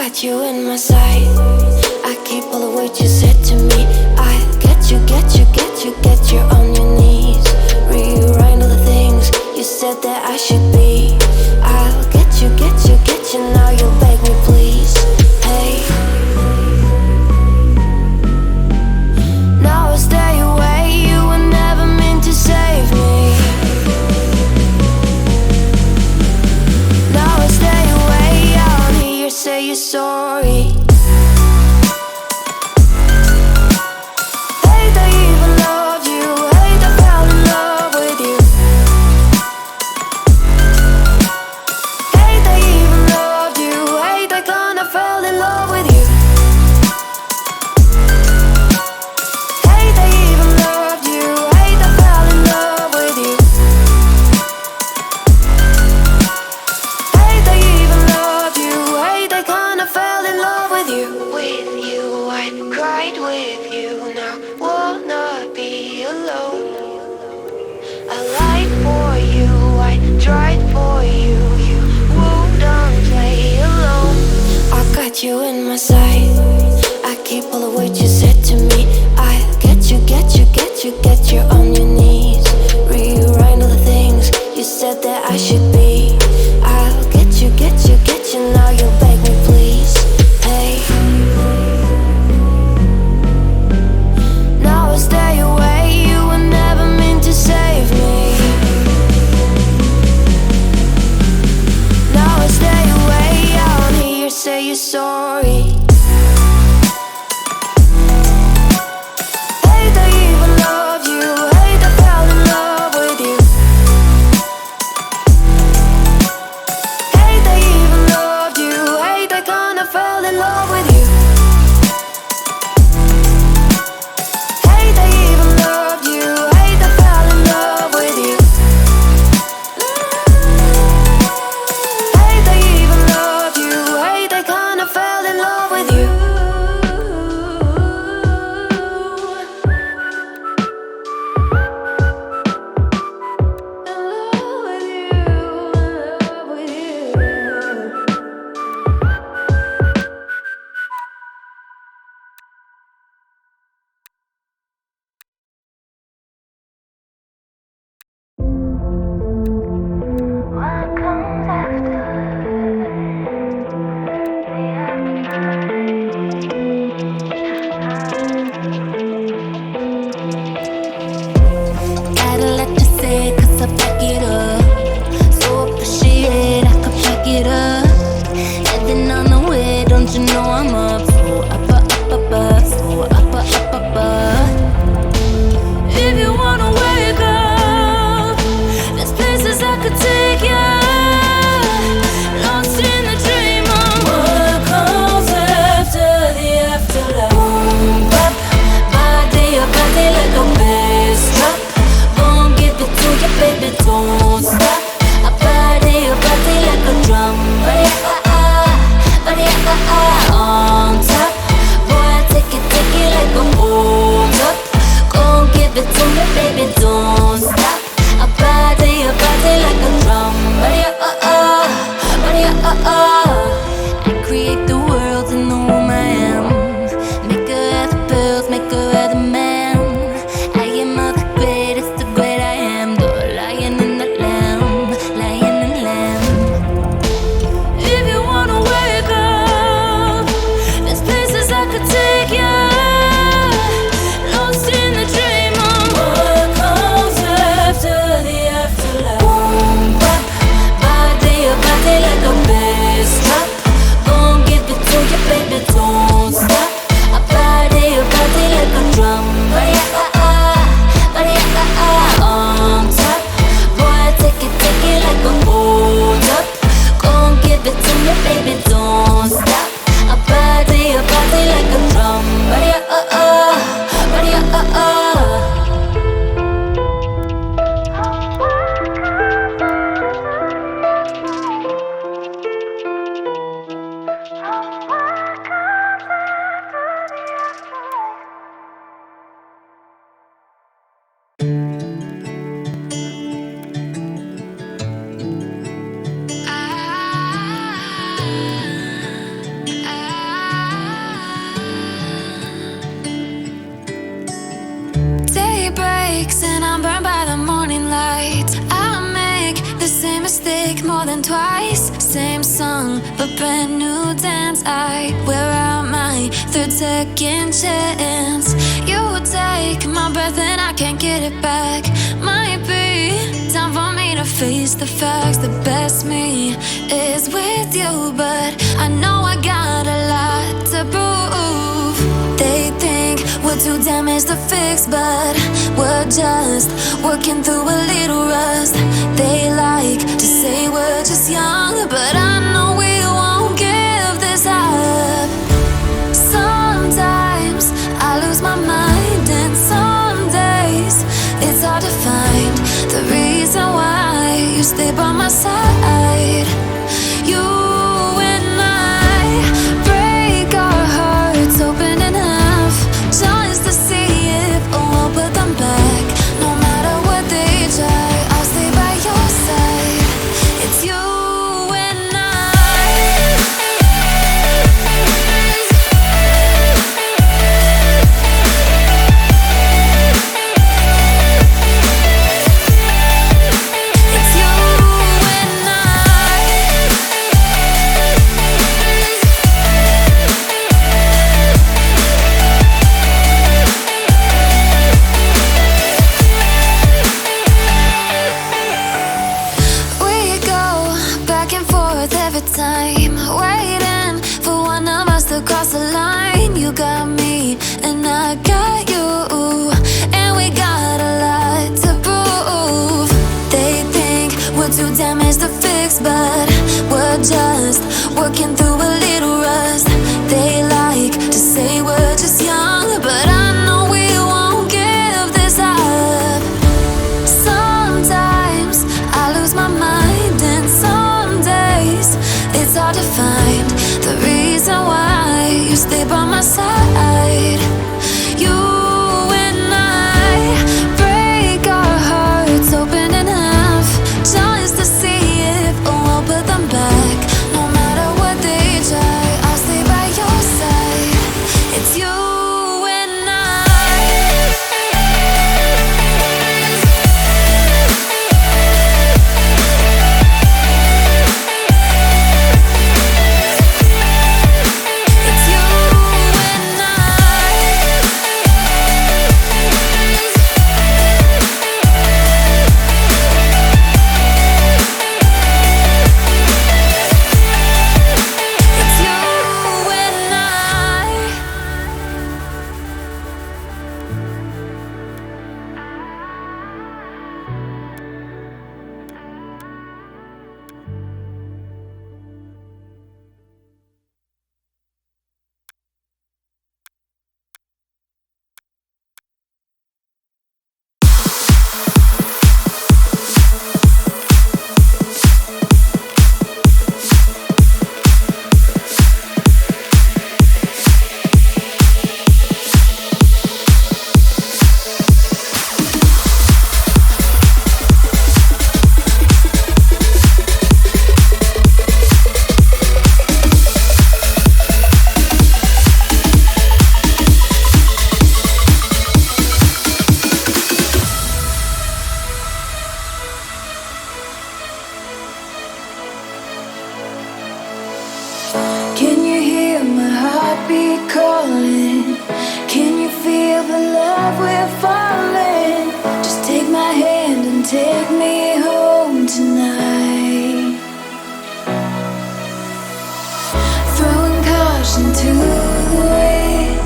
got you in my sight. I keep all the words you said to me. I get you, get you, get you, get you on your knees. Rewrite all the things you said that I should be. I'll get you, get you, get you. Now you'll beg me, please. Hey, now I stay away. You were never meant to save me. Now I stay away. I don't hear you say you're sorry. You in my sight. I keep all the words you said to me. I get you, get you, get you, get you on your knees. Rewrite all the things you said that I should be. I'll get you, get you, get you. Now you'll beg me, please. Hey, now I stay away. You were never meant to save me. Now I stay away. I don't hear you say you're sorry. twice, same song, but brand new dance. I wear out my third second chance. You take my breath and I can't get it back. Might be time for me to face the facts. The best me is with you, but I know I got a lot to prove. They think we're too damaged to fix, but we're just working through a little rust. They like to say we're just young, but I know we won't give this up. Sometimes I lose my mind, and some days it's hard to find the reason why you stay by my side. You and I break our hearts open enough just to see if we'll put them back. No matter what they try, I'll stay by your side. It's you and I. It's you and I. We go back and forth every time, waiting for one of us to cross the line. You got me and I got you, and we got a lot to prove. They think we're too damaged to fix, but we're just working through a little rust. They like to say we're just young, but I know we won't give this up. Sometimes I lose my mind, and some days it's hard to find the reason why you stay by my side. You and I break our hearts open enough just to see if we'll put them back. No matter what they try, I'll stay by your side. It's you and I. It's you and I. It's you and I. Can you hear my heartbeat calling? Can you feel the love we're falling? Just take my hand and take me home tonight. Throwing caution to the wind,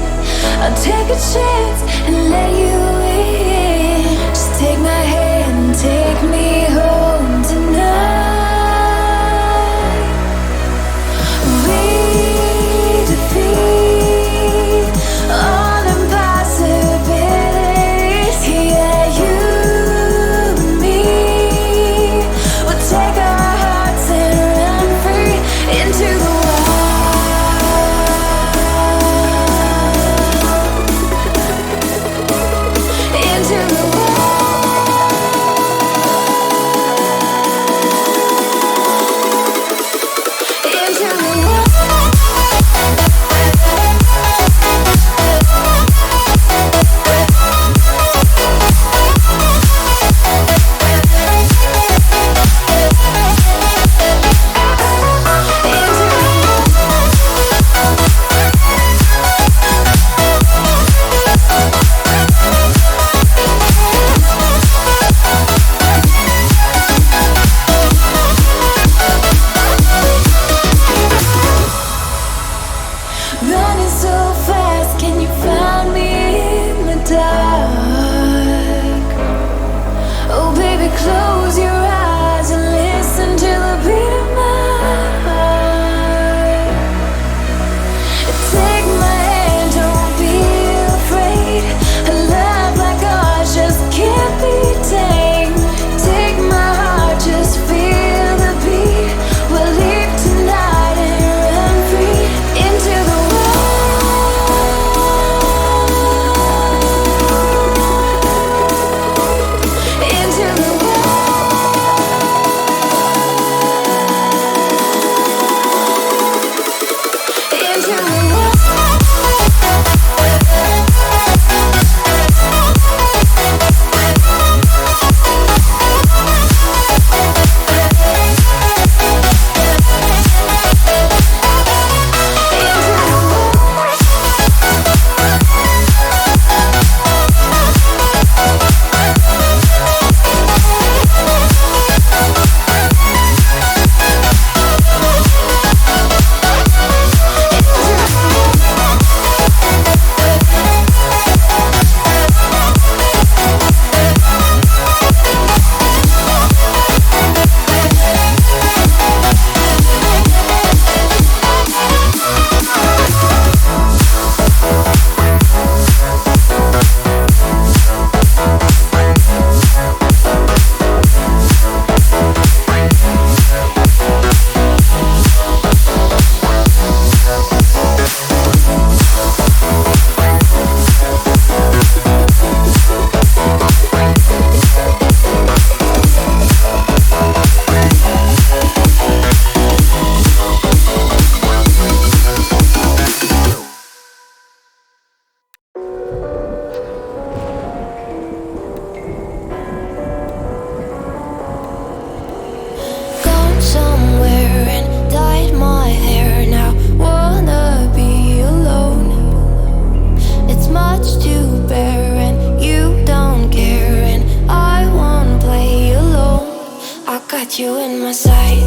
I'll take a chance and let you in. Just take my hand and take me home tonight. We defeat all impossibilities. Yeah, you and me. We'll take our hearts and run free into the wild. got you in my sight.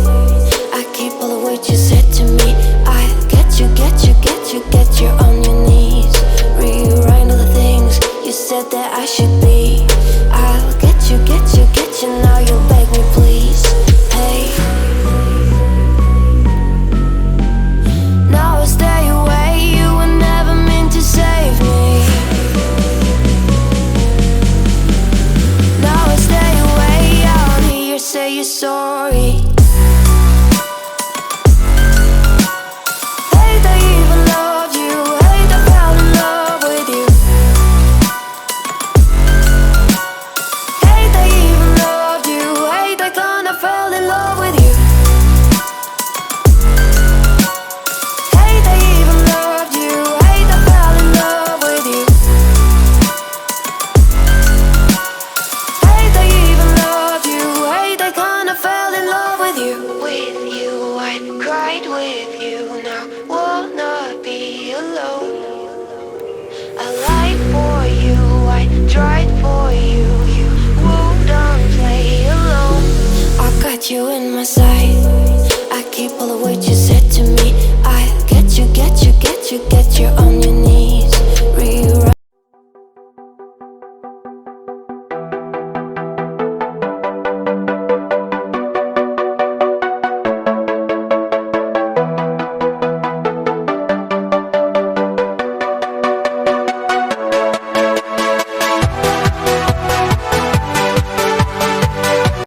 I keep all the words you said to me. I get you, get you, get you, get you on your knees. Rewrite all the things you said that I should be. I'll get you, get you, get you. Now you'll beg me, please. Hey, now I stay away. You were never meant to save me. Now I stay away. I don't hear you say you're sorry.